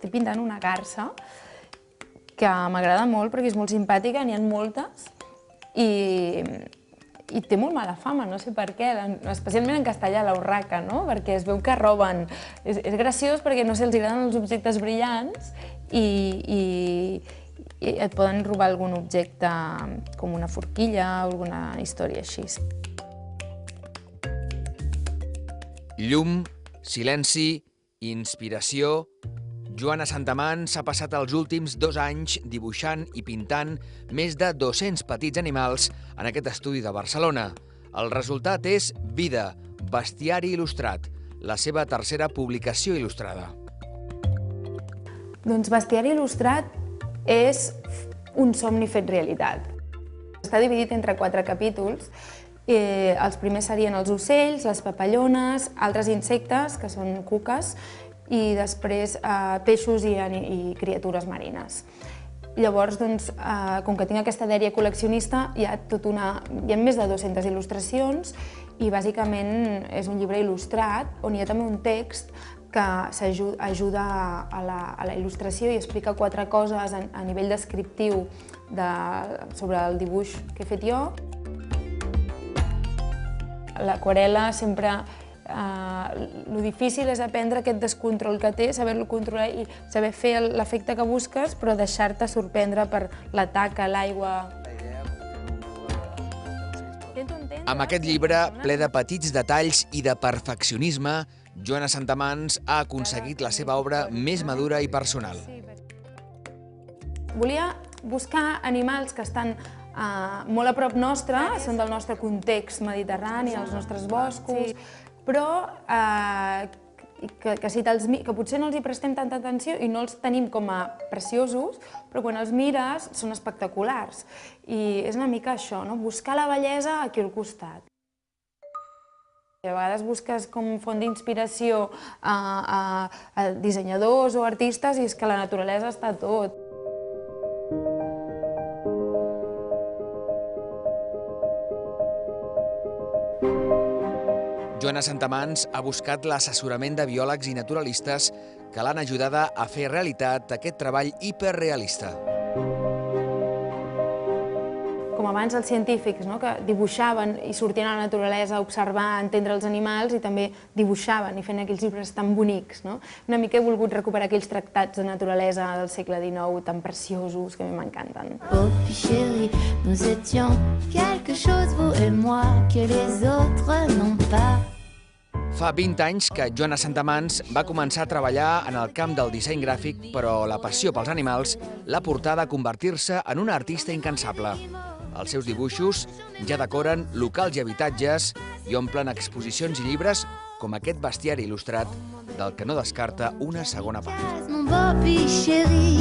estic pintant una garsa que m'agrada molt perquè és molt simpàtica, n'hi ha moltes, i té molt mala fama, no sé per què, especialment en castellà, la urraca, no? Perquè es veu que roben. És graciós perquè, no sé, els agraden els objectes brillants i et poden robar algun objecte com una forquilla o alguna història així. Llum, silenci, inspiració... Joana Santamans ha passat els últims 2 anys dibuixant i pintant més de 200 petits animals en aquest estudi de Barcelona. El resultat és Vida, bestiari il·lustrat, la seva tercera publicació il·lustrada. Doncs Bestiari il·lustrat és un somni fet realitat. Està dividit entre 4 capítols. Els primers serien els ocells, les papallones, altres insectes, que són cuques, i després peixos i criatures marines. Llavors, com que tinc aquesta dèria col·leccionista, hi ha més de 200 il·lustracions i bàsicament és un llibre il·lustrat on hi ha també un text que ajuda a la il·lustració i explica 4 coses a nivell descriptiu sobre el dibuix que he fet jo. L'aquarel·la sempre... Lo difícil és aprendre aquest descontrol que té, saber-lo controlar i saber fer l'efecte que busques, però deixar-te sorprendre per la taca, l'aigua... Amb aquest llibre, ple de petits detalls i de perfeccionisme, Joana Santamans ha aconseguit la seva obra més madura i personal. Volia buscar animals que estan molt a prop nostre, són del nostre context mediterrani, els nostres boscos, però que potser no els hi prestem tanta atenció i no els tenim com a preciosos, però quan els mires són espectaculars. I és una mica això, buscar la bellesa aquí al costat. A vegades busques com font d'inspiració a dissenyadors o artistes i és que la naturalesa està a tot. Joana Santamans ha buscat l'assessorament de biòlegs i naturalistes que l'han ajudada a fer realitat aquest treball hiperrealista. Com abans els científics, que dibuixaven i sortien a la naturalesa a observar, a entendre els animals i també dibuixaven i feien aquells llibres tan bonics. Una mica he volgut recuperar aquells tractats de naturalesa del segle XIX tan preciosos que a mi m'encanten. Oh, puis chérie, nous étions quelque chose, vous et moi, que les autres n'ont pas. Fa 20 anys que Joana Santamans va començar a treballar en el camp del disseny gràfic, però la passió pels animals l'ha portada a convertir-se en una artista incansable. Els seus dibuixos ja decoren locals i habitatges i omplen exposicions i llibres com aquest bestiari il·lustrat del que no descarta una segona part. Mon beau puis chérie.